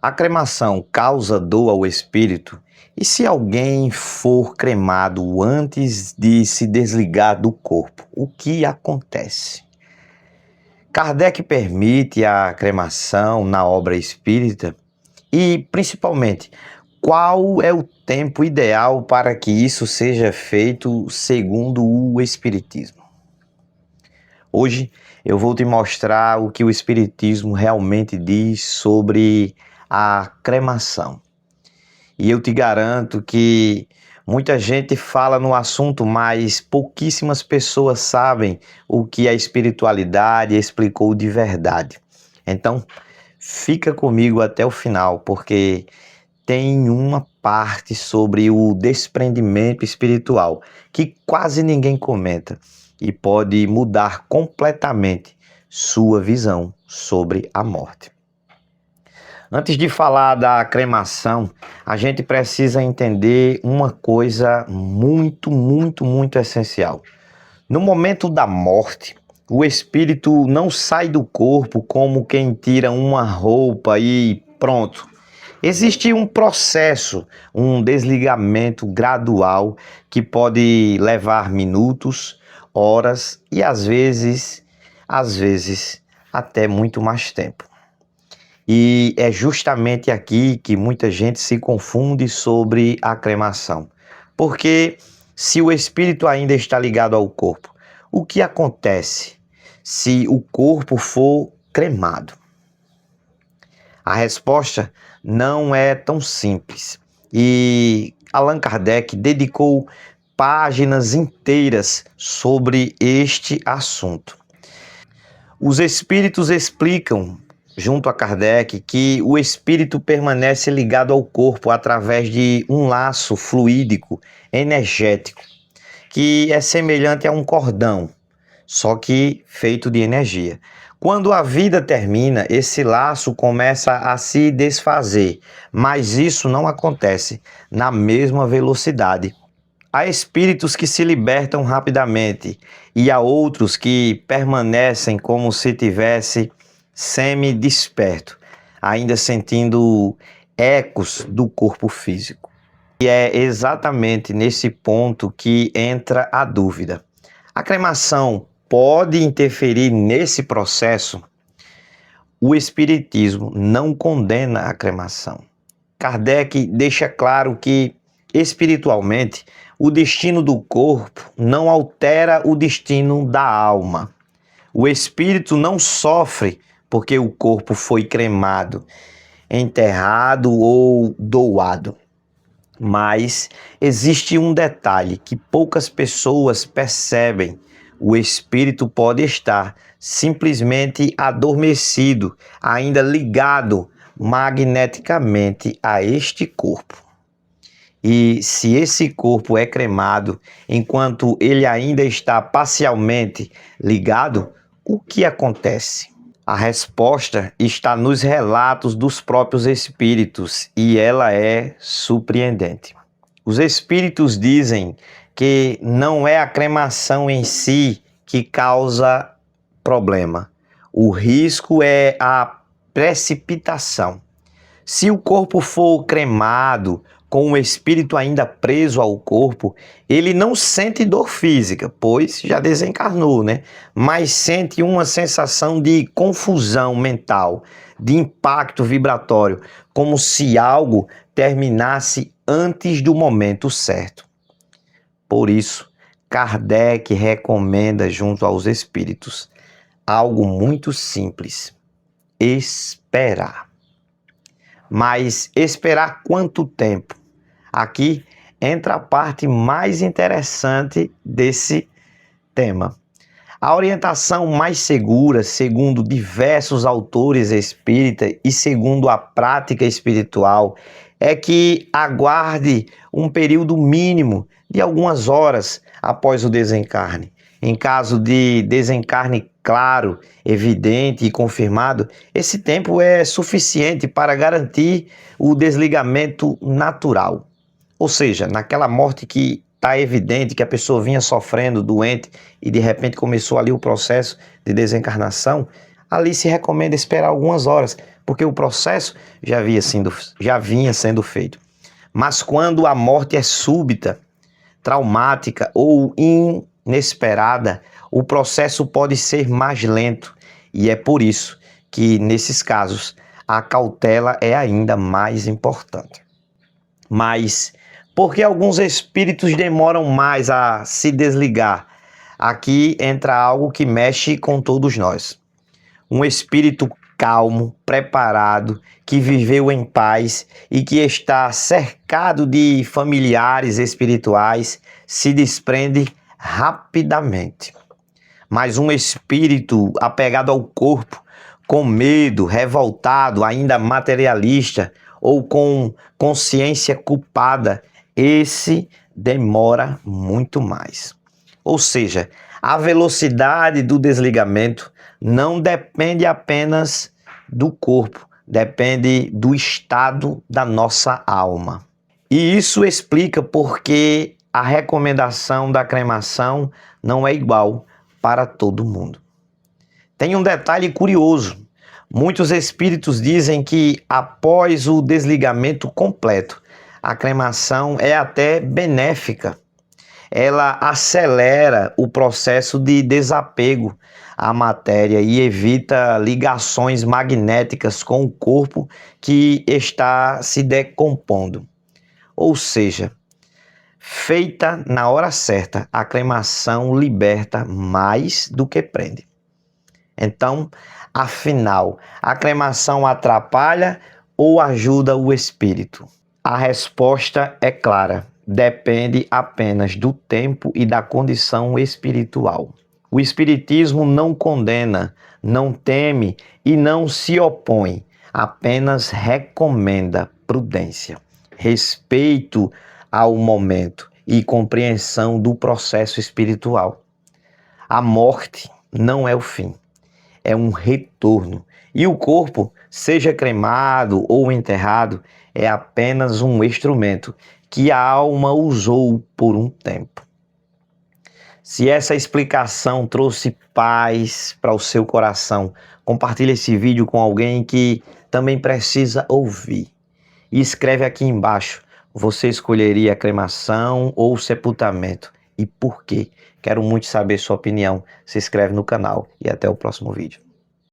A cremação causa dor ao espírito? E se alguém for cremado antes de se desligar do corpo, o que acontece? Kardec permite a cremação na obra espírita e, principalmente, qual é o tempo ideal para que isso seja feito segundo o Espiritismo? Hoje eu vou te mostrar o que o Espiritismo realmente diz sobre a cremação. E eu te garanto que muita gente fala no assunto, mas pouquíssimas pessoas sabem o que a espiritualidade explicou de verdade. Então, fica comigo até o final, porque tem uma parte sobre o desprendimento espiritual que quase ninguém comenta e pode mudar completamente sua visão sobre a morte. Antes de falar da cremação, a gente precisa entender uma coisa muito essencial. No momento da morte, o espírito não sai do corpo como quem tira uma roupa e pronto. Existe um processo, um desligamento gradual que pode levar minutos, horas e às vezes até muito mais tempo. E é justamente aqui que muita gente se confunde sobre a cremação. Porque se o espírito ainda está ligado ao corpo, o que acontece se o corpo for cremado? A resposta não é tão simples. E Allan Kardec dedicou páginas inteiras sobre este assunto. Os espíritos explicam, junto a Kardec, que o espírito permanece ligado ao corpo através de um laço fluídico, energético, que é semelhante a um cordão, só que feito de energia. Quando a vida termina, esse laço começa a se desfazer, mas isso não acontece na mesma velocidade. Há espíritos que se libertam rapidamente e há outros que permanecem como se tivesse semi-desperto, ainda sentindo ecos do corpo físico. E é exatamente nesse ponto que entra a dúvida. A cremação pode interferir nesse processo? O Espiritismo não condena a cremação. Kardec deixa claro que, espiritualmente, o destino do corpo não altera o destino da alma. O espírito não sofre porque o corpo foi cremado, enterrado ou doado. Mas existe um detalhe que poucas pessoas percebem. O espírito pode estar simplesmente adormecido, ainda ligado magneticamente a este corpo. E se esse corpo é cremado enquanto ele ainda está parcialmente ligado, o que acontece? A resposta está nos relatos dos próprios espíritos e ela é surpreendente. Os espíritos dizem que não é a cremação em si que causa problema. O risco é a precipitação. Se o corpo for cremado com o espírito ainda preso ao corpo, ele não sente dor física, pois já desencarnou, né? Mas sente uma sensação de confusão mental, de impacto vibratório, como se algo terminasse antes do momento certo. Por isso, Kardec recomenda junto aos espíritos algo muito simples: esperar. Mas esperar quanto tempo? Aqui entra a parte mais interessante desse tema. A orientação mais segura, segundo diversos autores espíritas e segundo a prática espiritual, é que aguarde um período mínimo de algumas horas após o desencarne. Em caso de desencarne claro, evidente e confirmado, esse tempo é suficiente para garantir o desligamento natural. Ou seja, naquela morte que está evidente que a pessoa vinha sofrendo, doente, e de repente começou ali o processo de desencarnação, ali se recomenda esperar algumas horas, porque o processo já vinha sendo feito. Mas quando a morte é súbita, traumática ou inesperada, o processo pode ser mais lento, e é por isso que, nesses casos, a cautela é ainda mais importante. Mas por que alguns espíritos demoram mais a se desligar? Aqui entra algo que mexe com todos nós. Um espírito calmo, preparado, que viveu em paz e que está cercado de familiares espirituais, se desprende rapidamente. Mas um espírito apegado ao corpo, com medo, revoltado, ainda materialista ou com consciência culpada, esse demora muito mais. Ou seja, a velocidade do desligamento não depende apenas do corpo, depende do estado da nossa alma. E isso explica porque a recomendação da cremação não é igual para todo mundo. Tem um detalhe curioso. Muitos espíritos dizem que após o desligamento completo, a cremação é até benéfica. Ela acelera o processo de desapego à matéria e evita ligações magnéticas com o corpo que está se decompondo. Ou seja, feita na hora certa, a cremação liberta mais do que prende. Então, afinal, a cremação atrapalha ou ajuda o espírito? A resposta é clara. Depende apenas do tempo e da condição espiritual. O espiritismo não condena, não teme e não se opõe, apenas recomenda prudência, respeito ao momento e compreensão do processo espiritual. A morte não é o fim, é um retorno. E o corpo, seja cremado ou enterrado, é apenas um instrumento que a alma usou por um tempo. Se essa explicação trouxe paz para o seu coração, compartilhe esse vídeo com alguém que também precisa ouvir. E escreve aqui embaixo, você escolheria a cremação ou o sepultamento? E por quê? Quero muito saber sua opinião. Se inscreve no canal e até o próximo vídeo.